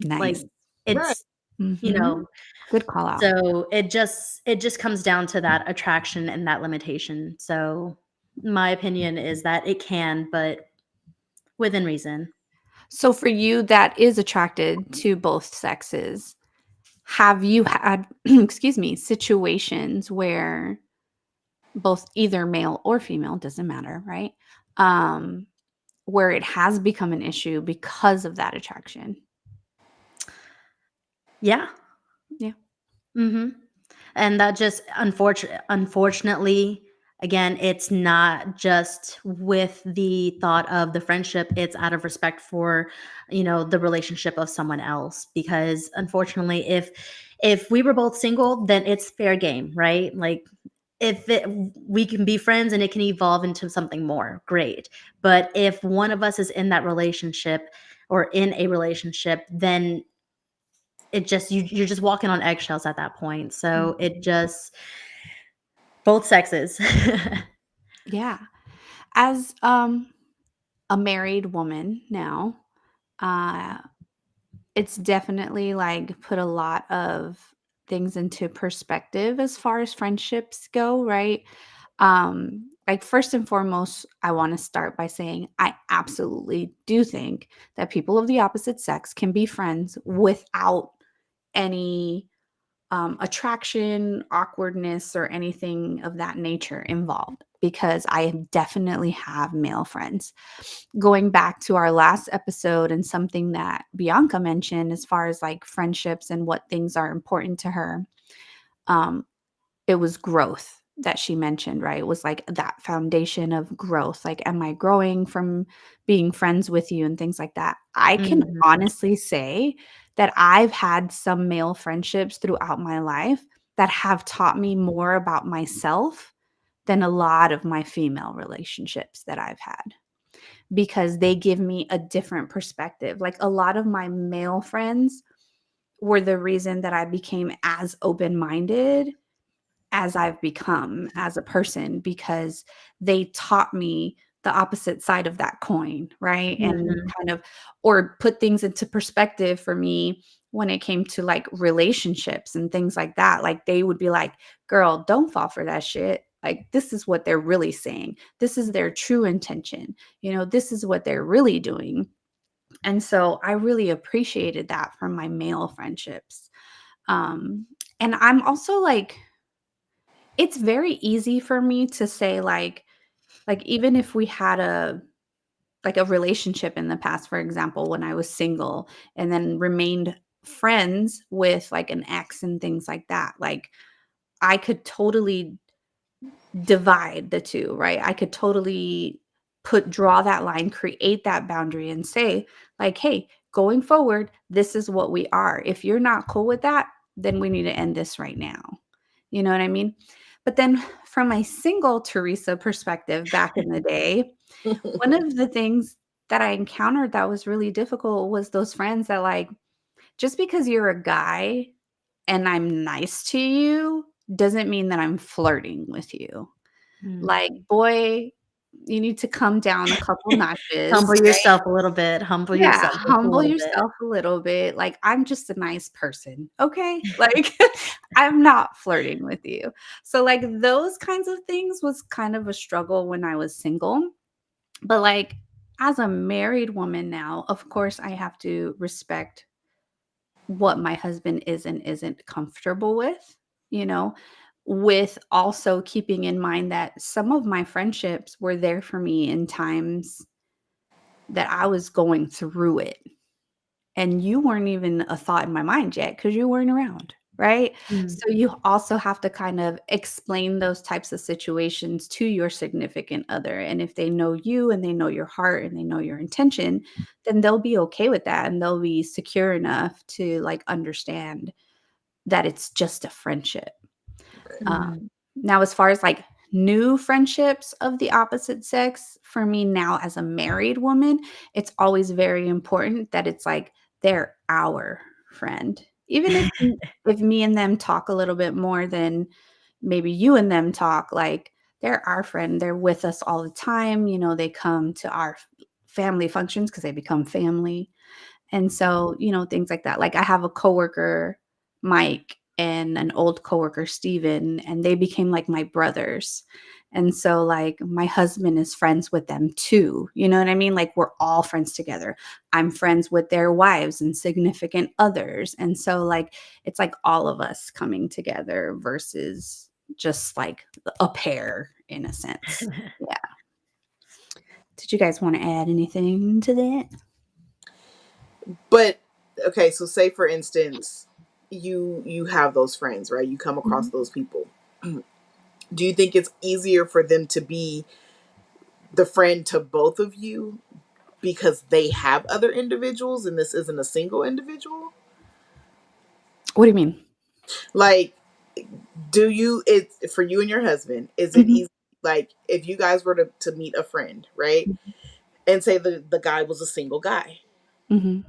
Like, Nice. Right. it's, you Mhm. know, Good call out. so it just comes down to that attraction and that limitation. So my opinion is that it can, but within reason. So for you that is attracted to both sexes, have you had, excuse me, situations where both either male or female, doesn't matter, right? Um, where it has become an issue because of that attraction? Yeah. Yeah. Mhm. And that just unfortunately, again, it's not just with the thought of the friendship, it's out of respect for, the relationship of someone else. Because unfortunately, if we were both single, then it's fair game, right? Like if we can be friends and it can evolve into something more, great. But if one of us is in that relationship or in a relationship, then it just you're just walking on eggshells at that point. So it just both sexes. Yeah. As a married woman now, uh it's definitely like put a lot of things into perspective as far as friendships go, right? Like first and foremost, I want to start by saying I absolutely do think that people of the opposite sex can be friends without any attraction, awkwardness, or anything of that nature involved, because I definitely have male friends. Going back to our last episode and something that Bianca mentioned as far as like friendships and what things are important to her, um, it was growth that she mentioned, right? It was like that foundation of growth. Like, am I growing from being friends with you and things like that? I can Mhm. honestly say that I've had some male friendships throughout my life that have taught me more about myself than a lot of my female relationships that I've had, because they give me a different perspective. Like a lot of my male friends were the reason that I became as open minded as I've become as a person, because they taught me the opposite side of that coin, right? And Mhm. kind of, or put things into perspective for me when it came to like relationships and things like that. Like they would be like, girl, don't fall for that shit. Like, this is what they're really saying. This is their true intention. This is what they're really doing. And so I really appreciated that from my male friendships. And I'm also like, it's very easy for me to say like even if we had a relationship in the past, for example, when I was single and then remained friends with like an ex and things like that, like I could totally divide the two, right? I could totally draw that line, create that boundary and say like, "Hey, going forward, this is what we are. If you're not cool with that, then we need to end this right now." You know what I mean? But then from a single Teresa perspective back in the day, one of the things that I encountered that was really difficult was those friends that like, just because you're a guy and I'm nice to you doesn't mean that I'm flirting with you. Mm. Like, boy, you need to come down a couple notches, Humble right? yourself a little bit. Humble Yeah, yourself just a humble little bit. yourself a little bit. Like, I'm just a nice person, okay? Like, I'm not flirting with you. So, like, those kinds of things was kind of a struggle when I was single. But, like, as a married woman now, of course, I have to respect what my husband is and isn't comfortable with, you know, with also keeping in mind that some of my friendships were there for me in times that I was going through it. And you weren't even a thought in my mind yet because you weren't around, right? Mm. So you also have to kind of explain those types of situations to your significant other. And if they know you and they know your heart and they know your intention, then they'll be okay with that and they'll be secure enough to like understand that it's just a friendship. Mhm. Now, as far as like new friendships of the opposite sex, for me now as a married woman, it's always very important that it's like they're our friend. Even if me and them talk a little bit more than maybe you and them talk, like they're our friend. They're with us all the time. You know, they come to our family functions because they become family. And so, you know, things like that. Like I have a coworker, Mike, and an old coworker, Steven, and they became like my brothers. And so like my husband is friends with them too. You know what I mean? Like we're all friends together. I'm friends with their wives and significant others. And so like it's like all of us coming together versus just like a pair in a sense. Yeah. Did you guys want to add anything to that? But okay, so say for instance, you have those friends, right? You come across those people. Do you think it's easier for them to be the friend to both of you because they have other individuals and this isn't a single individual? What do you mean? Like, do you, it's for you and your husband, is it Mhm. easy, like if you guys were to meet a friend, right? And say the guy was a single guy, Mhm.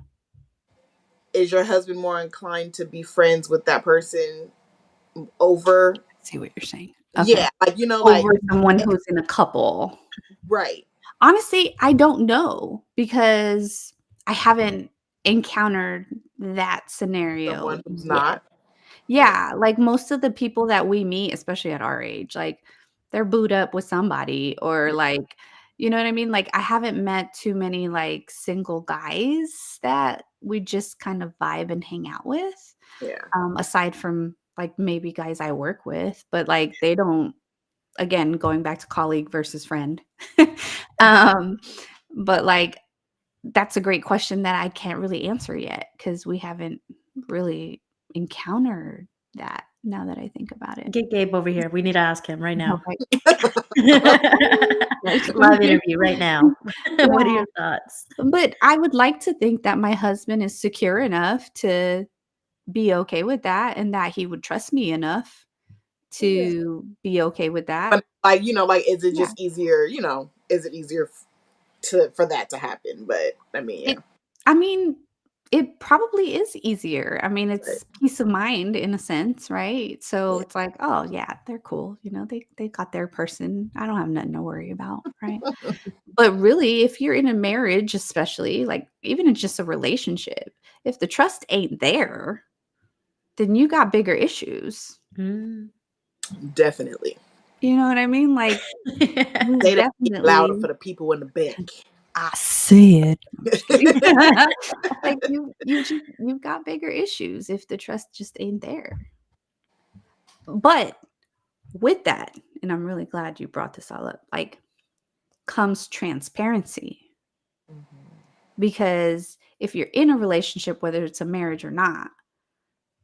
is your husband more inclined to be friends with that person over, See what you're saying. Okay. yeah, like, you know, like, Over someone who's in a couple. right, Honestly, I don't know because I haven't encountered that scenario someone who's yet. not, yeah, Yeah, like most of the people that we meet, especially at our age, like they're booed up with somebody or like, you know what I mean? Like I haven't met too many like single guys that we just kind of vibe and hang out with. yeah. Aside from like maybe guys I work with, but like they don't, again, going back to colleague versus friend. um, but like that's a great question that I can't really answer yet because we haven't really encountered that now that I think about it. Get Gabe over here. We need to ask him right now. Okay. Live interview right now. What are Yeah, your thoughts? but I would like to think that my husband is secure enough to be okay with that and that he would trust me enough Yeah. to be okay with that. But like, you know, like, is it Yeah. just easier, you know, is it easier to for that to happen? But I mean, yeah, It I mean, it probably is easier. I mean, right, it's peace of mind in a sense, right? So yeah. it's like, "Oh, yeah, they're cool, you know, they got their person. I don't have nothing to worry about," right? But really, if you're in a marriage, especially, like, even in just a relationship, if the trust ain't there, then you got bigger issues. Mm. Definitely. You know what I mean? Like, you Say that louder for definitely the people in the back. I said I'm just kidding. Like, you've got bigger issues if the trust just ain't there. But with that, and I'm really glad you brought this all up, like, comes transparency. Because if you're in a relationship, whether it's a marriage or not,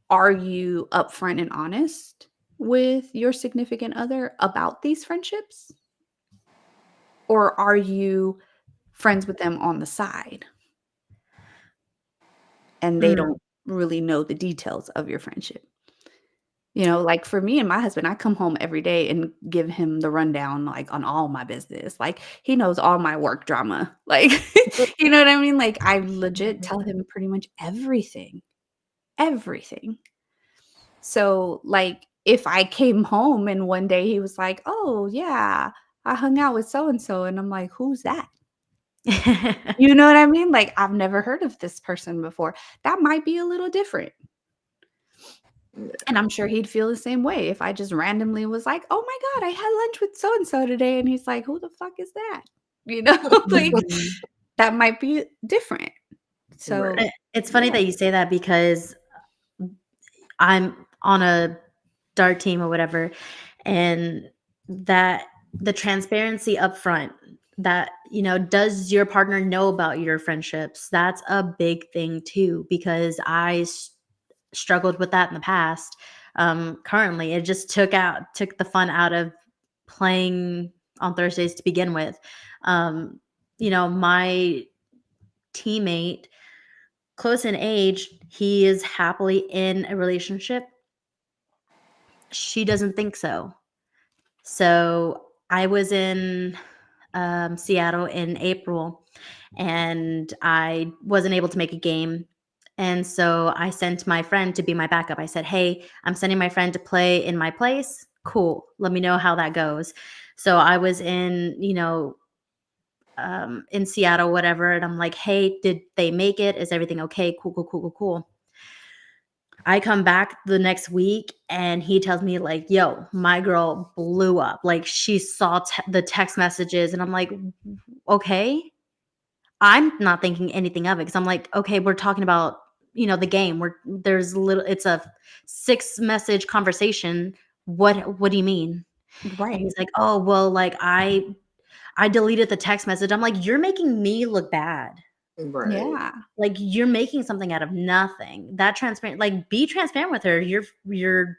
are you upfront and honest with your significant other about these friendships? Or are you friends with them on the side and they Mm. don't really know the details of your friendship? You know, like for me and my husband, I come home every day and give him the rundown, like on all my business. Like he knows all my work drama. Like, you know what I mean? Like I legit tell him pretty much everything, everything. So, like, if I came home and one day he was like, "Oh, yeah, I hung out with so and so," and I'm like, "Who's that?" You know what I mean? Like, I've never heard of this person before. That might be a little different. And I'm sure he'd feel the same way if I just randomly was like, "Oh my god, I had lunch with so and so today," and he's like, "Who the fuck is that?" You know, like Mhm. that might be different. Right. So, It's funny yeah. that you say that because I'm on a dart team or whatever, and that the transparency up front, that, does your partner know about your friendships? That's a big thing too, because I struggled with that in the past. Currently, it just took the fun out of playing on Thursdays to begin with. My teammate, close in age, he is happily in a relationship. She doesn't think so. So I was in Seattle in April, and I wasn't able to make a game. And so I sent my friend to be my backup. I said, "Hey, I'm sending my friend to play in my place. Cool. Let me know how that goes." So I was in Seattle, whatever. And I'm like, "Hey, did they make it? Is everything okay? Cool, cool, cool, cool, cool." I come back the next week and he tells me like, "Yo, my girl blew up. Like she saw the text messages." And I'm like, "Okay." I'm not thinking anything of it because I'm like, "Okay, we're talking about, the game. It's a 6 message conversation. What do you mean?" And Right. he's like, "Oh, well, like I deleted the text message." I'm like, "You're making me look bad. Right. Yeah. Like you're making something out of nothing." That transparent, like be transparent with her. You're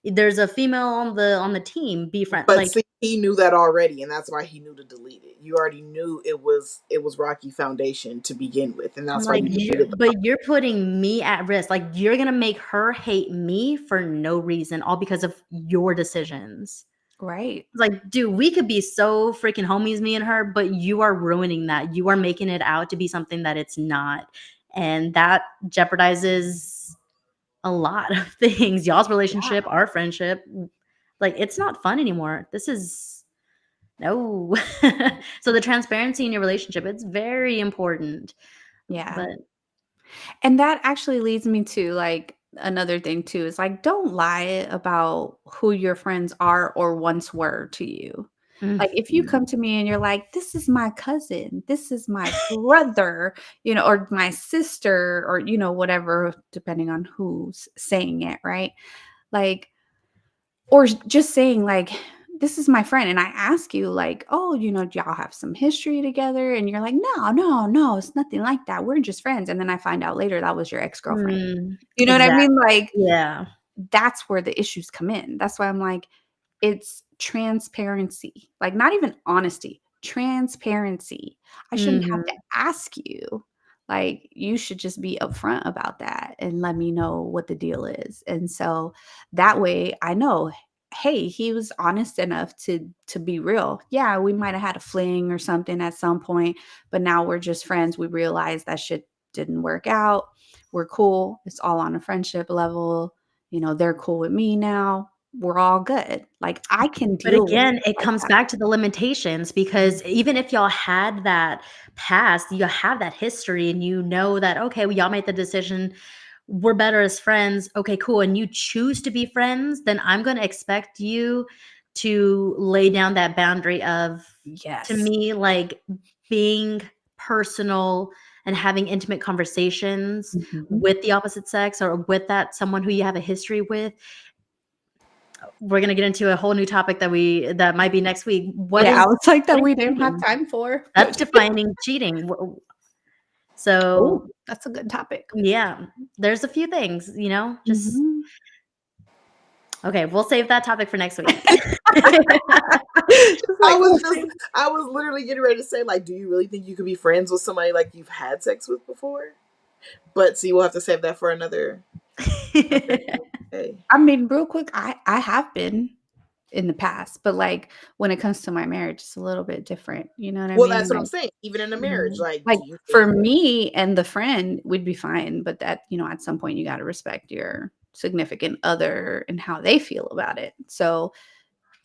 there's a female on the team. Be friend, But like, see, he knew that already, and that's why he knew to delete it. You already knew it was Rocky Foundation to begin with, and I'm that's why like, you deleted the. you're putting me at risk. Like you're gonna make her hate me for no reason, all because of your decisions. Right. It's like, dude, we could be so freaking homies, me and her, but you are ruining that. You are making it out to be something that it's not. And that jeopardizes a lot of things. Y'all's relationship, Yeah. our friendship. Like, it's not fun anymore. This is no. So the transparency in your relationship, it's very important. Yeah. But And that actually leads me to like another thing too is like don't lie about who your friends are or once were to you. Like if you mhm. come to me and you're like, this is my cousin, this is my brother, or my sister, or whatever, depending on who's saying it, right? Like, or just saying like, this is my friend. And I ask you, like, oh, do y'all have some history together? And you're like, no, no, no, it's nothing like that. We're just friends. And then I find out later that was your ex-girlfriend. You know what I mean? Exactly. Like, Yeah. that's where the issues come in. That's why I'm like, it's transparency, like not even honesty, transparency. I shouldn't have to Mhm. ask you. Like, you should just be upfront about that and let me know what the deal is. And so that way I know, hey, he was honest enough to be real. Yeah, we might have had a fling or something at some point, but now we're just friends. We realize that shit didn't work out. We're cool. It's all on a friendship level. They're cool with me now. We're all good. Like, I can But deal with again, stuff it like comes that. back to the limitations because even if y'all had that past, you have that history and you know that, okay, well, y'all made the decision, we're better as friends. Okay, cool. And you choose to be friends, then I'm going to expect you to lay down that boundary of, to Yes. me, like being personal and having intimate conversations Mhm. with the opposite sex or with that someone who you have a history with. We're gonna get into a whole new topic that might be next week. What Yeah, I is was like that what is we didn't have cheating? time for, That's but defining cheating. oh, So, that's a good topic. yeah, there's a few things, just Mhm. okay, we'll save that topic for next week. Just I like, was we'll just, see. I was literally getting ready to say, like, do you really think you could be friends with somebody like you've had sex with before? But see, we'll have to save that for another day. I mean, real quick, I have been in the past, but, like, when it comes to my marriage, it's a little bit different, you know what I Well, that's mean? what I'm Like saying. Even in a marriage, like, like, do you for think? me and the friend, we'd be fine, but that at some point, you gotta respect your significant other and how they feel about it. So,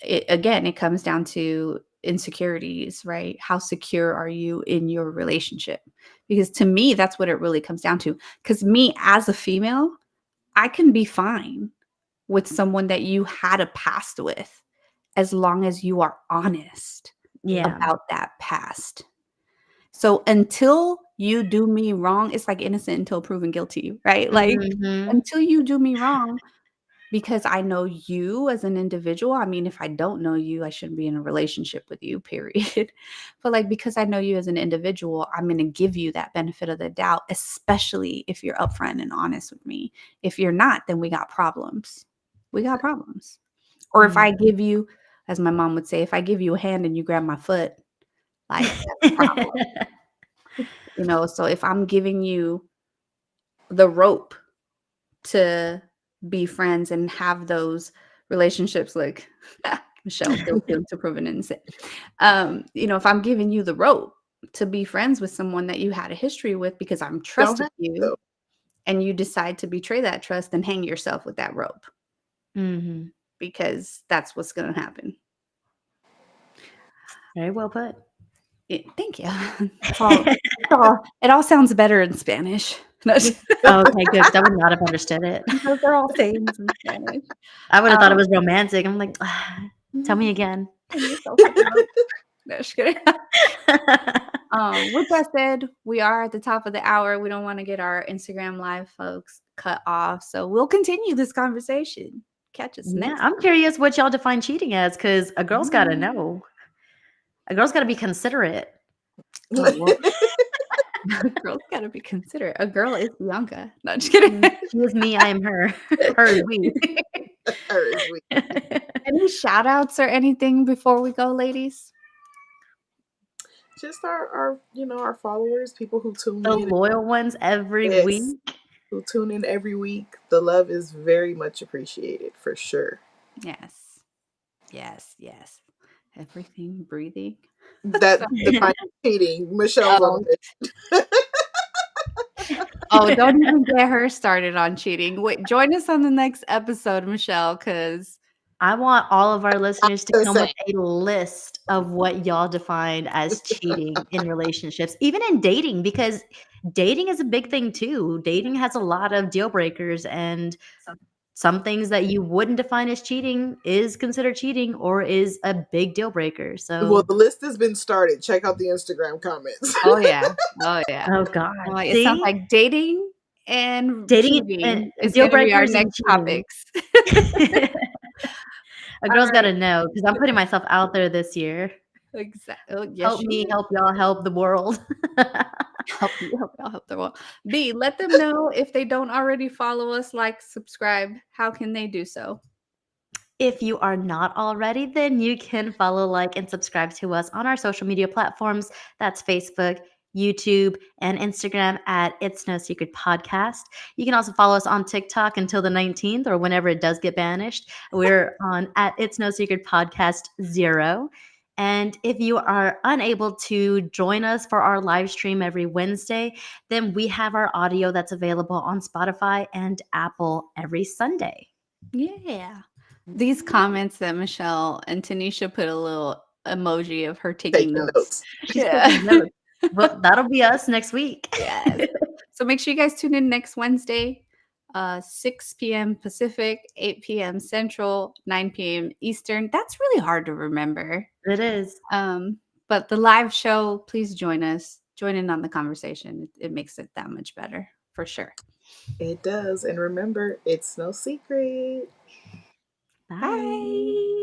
it comes down to insecurities, right? How secure are you in your relationship? Because to me, that's what it really comes down to. Because me as a female, I can be fine with someone that you had a past with as long as you are honest Yeah. about that past. So until you do me wrong, it's like innocent until proven guilty, right? Like, Mhm. until you do me wrong, because I know you as an individual. I mean, if I don't know you, I shouldn't be in a relationship with you, period. But like, because I know you as an individual, I'm going to give you that benefit of the doubt, especially if you're upfront and honest with me. If you're not, then we got problems. We got problems. Or if I Mhm. give you, as my mom would say, if I give you a hand and you grab my foot, like that's a problem. So if I'm giving you the rope to be friends and have those relationships, like Michelle, guilty until proven innocent. If I'm giving you the rope to be friends with someone that you had a history with because I'm Don't trusting have you to. and you decide to betray that trust, then hang yourself with that rope Mhm. because that's what's going to happen. Very well put. Thank you. It all sounds better in Spanish. Okay, good, 'cause I would not have understood it. Those are all sayings in Spanish. I would have thought it Um, was romantic. I'm like, "Tell me again." hang yourself with the rope. No, just kidding. With that said, we are at the top of the hour. We don't want to get our Instagram live folks cut off. So we'll continue this conversation. Catch us Yeah, next I'm curious what y'all define cheating as, 'cause a girl's gotta time. know. A girl's gotta be considerate. Oh, well, a girl's got to be considerate. A girl is Bianca. No, just kidding. She is me, I am her. Her is we. Her is we. Any shout outs or anything before we go, ladies? Just our followers, people who tune The in. loyal ones every Yes, week. who tune in every week. The love is very much appreciated for sure. Yes. Yes. Yes. Everything breathing. That Sorry. defines cheating. Michelle's on Oh, it. Oh, don't even get her started on cheating. Wait, join us on the next episode, Michelle, because I want all of our listeners to The come with same. a list of what y'all defined as cheating in relationships, even in dating, because dating is a big thing too. Dating has a lot of deal breakers, and some things that you wouldn't define as cheating is considered cheating or is a big deal breaker. Well, So, the list has been started. Check out the Instagram comments. oh yeah, oh yeah. oh God, It sounds see, like dating and dating and cheating is deal going to be our breakers and next cheating. topics. A All girl's got right, to know because I'm putting myself out there this year. exactly. Oh, Help yes, me, you help y'all, help the world. help you, help y'all, help the world. B, let them know if they don't already follow us, like, subscribe. How can they do so? If you are not already, then you can follow, like, and subscribe to us on our social media platforms. That's Facebook, YouTube, and Instagram at It's No Secret Podcast. You can also follow us on TikTok until the 19th or whenever it does get banished. We're on at It's No Secret Podcast 0. And if you are unable to join us for our live stream every Wednesday, then we have our audio that's available on Spotify and Apple every Sunday. Yeah. These comments that Michelle and Tanisha put a little emoji of her taking Taking notes. notes. She's Yeah. taking notes. Well, that'll be us next week. Yes. So make sure you guys tune in next Wednesday, 6 p.m. Pacific, 8 p.m. Central, 9 p.m. Eastern. That's really hard to remember. It is. But the live show, please join us. Join in on the conversation. It makes it that much better, for sure. It does. And remember, it's no secret. Bye. Bye.